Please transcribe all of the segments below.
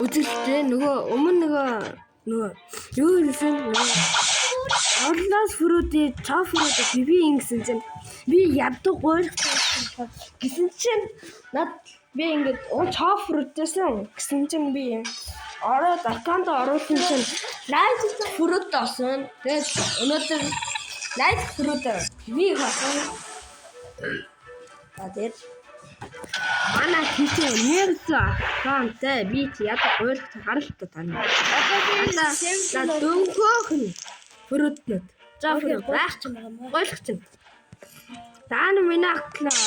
үзэлтэй нөгөө юу гэсэн Орлоос фруудын чафрууд би ингэсэн чинь би яддаг гойлгосон гэсэн чинь над би ингээд чафруудсан гэсэн чинь би ороод аккаунт оруулсан чинь лайк фрууд осон. Тэгээд өнөөдөр лайк фрууд би хасан. Тэгээд манай хийсэн нэрс аккаунттай би яддаг гойлгосон харалтаа тань. Одоо дөнгөөх нь фрууднууд чафрууд байх ч юм гойлгосон. Таана миний аккаунт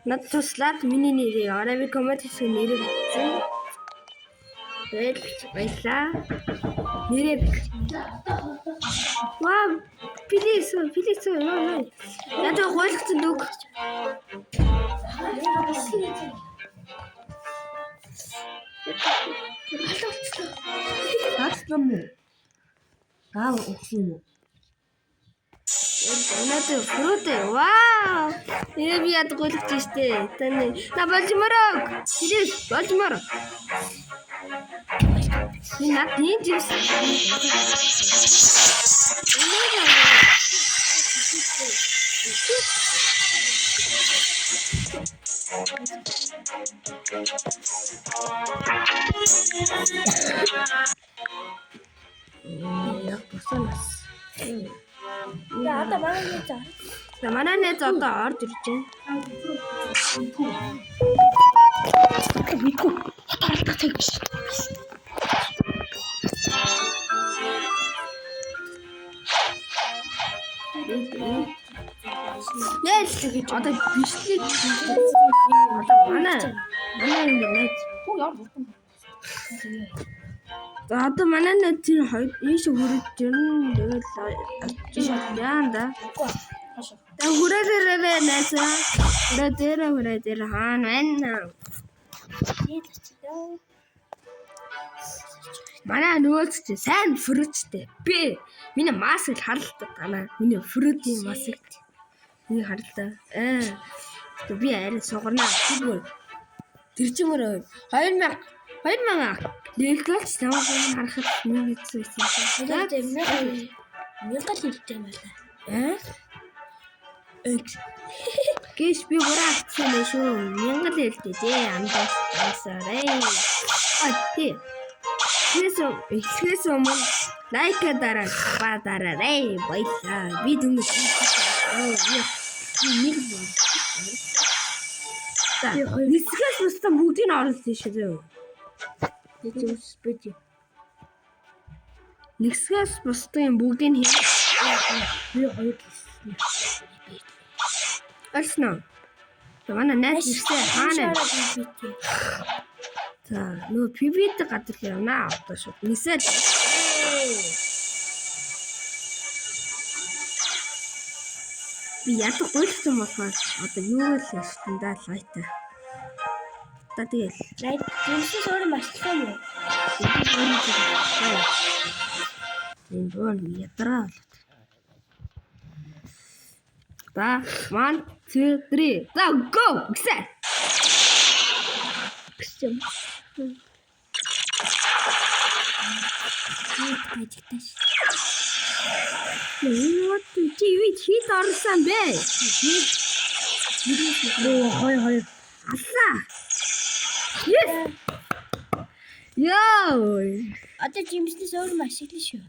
над туслаад миний нэрийг орой коммент хийсэн нэрийг бичсэн. Баярлалаа. Нэрээ вау please ядаа гойлгосон дүг. Хатсан мө. Гав өгсөн мө. Өнөөдөр фруудэ вау. Би яддаг гойлгосон штэ. Таны на болжморог. Please болжморог. Над нэг жис. Яг босоос. Яа манай нэг заа. Манай нэг одоо орж ирж байна. Вику хатаалтаа тэгвч. Яаш гэж одоо бичлэг одоо манай нэг хөө яар бүртэн. Одоо манай нэг тэр хоёр ийш хүрэж ирнэ. Тэгэл яанда. Тэг хүрээрээ найсаа. Хүрээр хаана байна? Манай нөөц чи сайн фрүчтэй. Би миний маск харалтаа танаа. Миний фрүтийн маск. Миний харалтаа. Би арай сугарнаа. Тэр чимээр 2000 лэлгэлч намайг харахад нэг хэвчээсэн. Тэгээд мянга хэлтэй байлаа. Гэш би буруу авчихсан шүү. 1000 хэлтэй дээ. Андасарай. Тий. Ихээс өмнө лайк дараарай. Баярлалаа. Би дүнг нэг нисгээс бустан бүгдийг нь оруулсан шүү дээ. Нисгээс бустан бүгдийг нь би хоёр хийсэн. Арснаа. Манай найз ирсэн хаана? За, нөө пивэт гадар явна одоо шүү. Нисэл. Би яддаг гойлгосон болохоор одоо юу л ястан да лайта. Одоо тэгэл лайт зинсээс өөр машлах юм уу? Энэ бон ядраа. Та 1 2 3 за go гэсэн. Гэсэн. What TV хит орсон бэ? Хой. Асаа. Yes. Ёо. Одоо жимснээс өөр машлах шүү.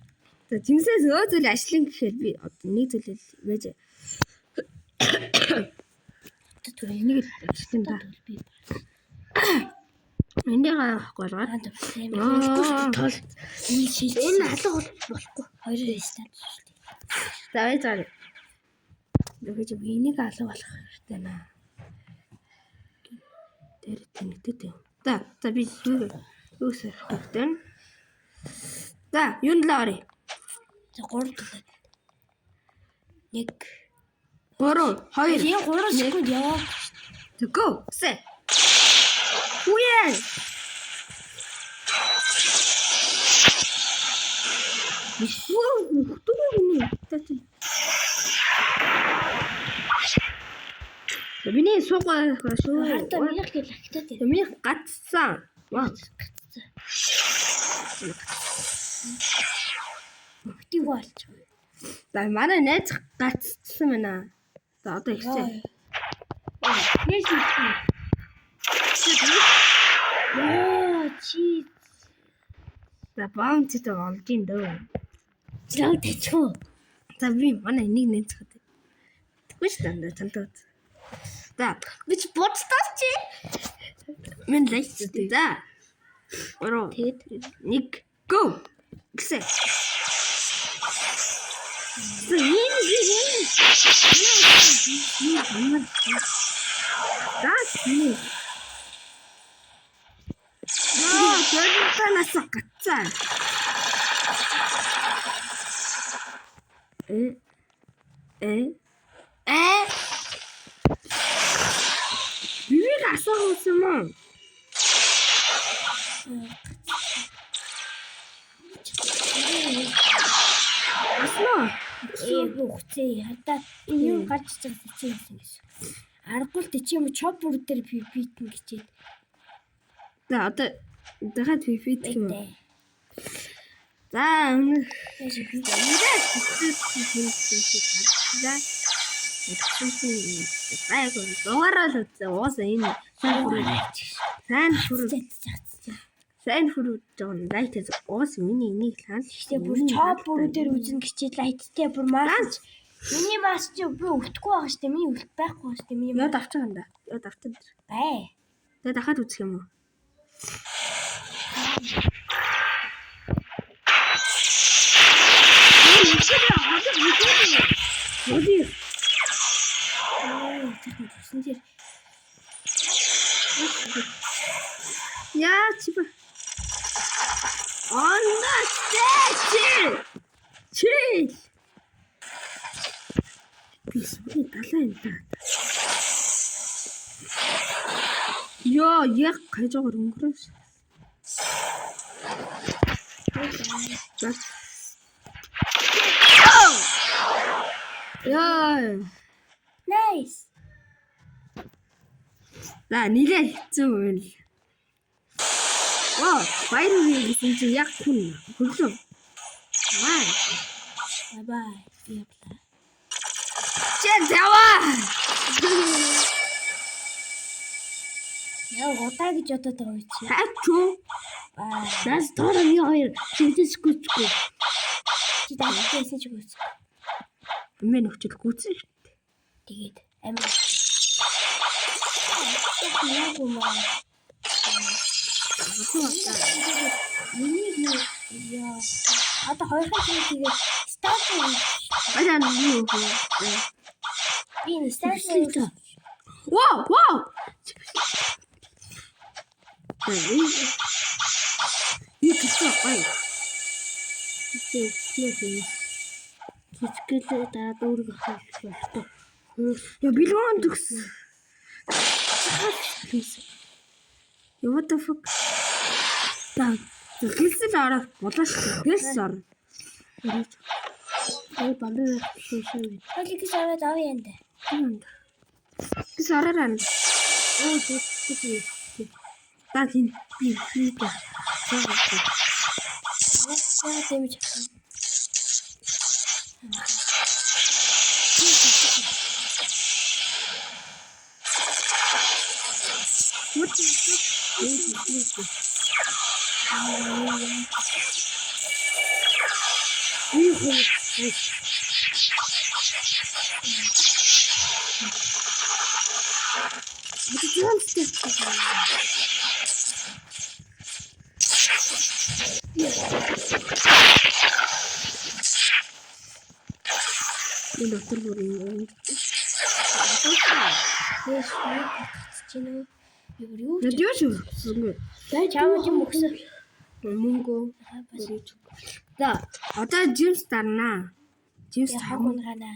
За жимсээс өөр зүйл ажлын гэхээр би одоо нэг зүйл байж. Тэр энийг л ажлын да. Энийг голгаад тол энэ алга болохгүй хоёроо станц шүү дээ. За. Тэгэж энийг алга болох хэрэгтэй наа. Тэр тэнэгтэй. За би юусаар хөвтөн. За юу л орё. За 3 төлөв. 1 3 2 3 секунд яваа. Go. Се. Уяа. Миний суугаа шүү. Хата минийх гэлэхтэй. Миний гацсан. Вау. Битгий болж байгаа. За манай найз гацсан байна. За одоо ихсээ. Яаж хийх Яа чи За баунтитэй олж ин дөө. зав тэчхөө. За би манай нэг найз хат. Тэгвэл дандаа тантаа. За би ч бодтоо чи. Мен лайктэй да. Ороо. Тэгэд Нэг go. Гисээ. Гэнтанаас гацаа. Бивиг асуусан юм уу? Аснаа. хугацаа хадаа энэ юм гарч байгаа чинь гэсэн. Аргагүй л чи юм чоп бүр дээр битэн гэчээд. За одоо дахиад фифит юм. Тэ. За Яаж би За. Айгуу дугаараа л үзээ. Уусаа энэ сайн хүрээд байгаа лайтез уус миний энийг хаал Гэтэ бүр чоп бүр дээр үзэн гэчээд лайттай бүр маас. Миний маас чи би өвтөхгүй байгаа штэ. Миний өвт байхгүй байгаа штэ. Миний яд авчих юм да. Яд авчих. бай. Тэгээ дахиад үзэх юм уу? Моди. Яа чиба. Анна чи. Бисгүй далаа юм да. Яа, яг хайжгаар өнгөрөөс. Яа. Nice. За нилээ хэцүү байл. Вау, баяр үе гэсэн чи яг хүн хөрлөө. Маа. Bye. Яа. Чэн заваа. Яа удаа гэж бодоод байгаа юм чи. Хачуу. Аа. Нас тооны хоёр шийдэсгүй. Чи даахсан ч үгүй. Мэн өчл гүцэн шүү. Тэгээд амир. Яг юм аа. Миний яа. Одоо хоёрхан тэгээд старт Баяа юу хөө. би энэ старт Вау. Юу гэсэн бай. Чичгэлээ дараа дөрөв хавчихсан. Яа билгон төгс. What the fuck? Та гэлсэл ороо булааш гэлс ор. Эй бандаа шүүшээ. Олигс аваад авъя энэ. Гис ороо. Оо зүг. Та тийм би. Яа дэмж авсан. Энэ доктор бүрийн Чиний юу Надёж үү? чамд юм өгсөн. Мөнгө. За, одоо Джимс дарнаа. Джимс Хагун гана.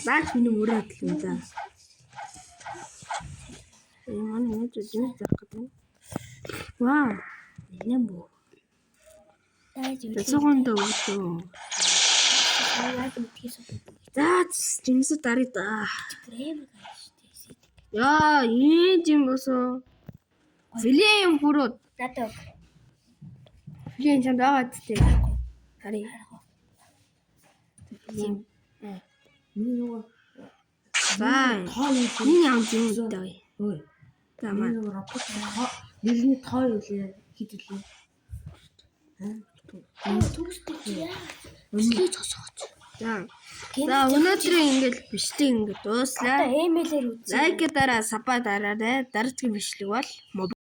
Баач миний мөрөөд л юм да. Манай нэг Джимс дарах гэдэг. Вау. Нэмбо. Цогонд өгдөө. За, Джимс дарыг да. Грэм гаш. Яа, ийм Джимс. Филеем фурууд. Надад Филеем чамд байгаа гэдэг. Харин. Филеем. Миний За. Энэ ямар юм бэ? ой. За маа. Робот нэрний тоо юу лээ? Хэд үлээ? төгсдөг яа. Өслөө цосгооч. За. За өнөөдрийн ингээд бичлэг ингээд Одоо дууслаа. эмэйлэр үз. Лайк дараа саба дараарай. Дараагийн бичлэг бол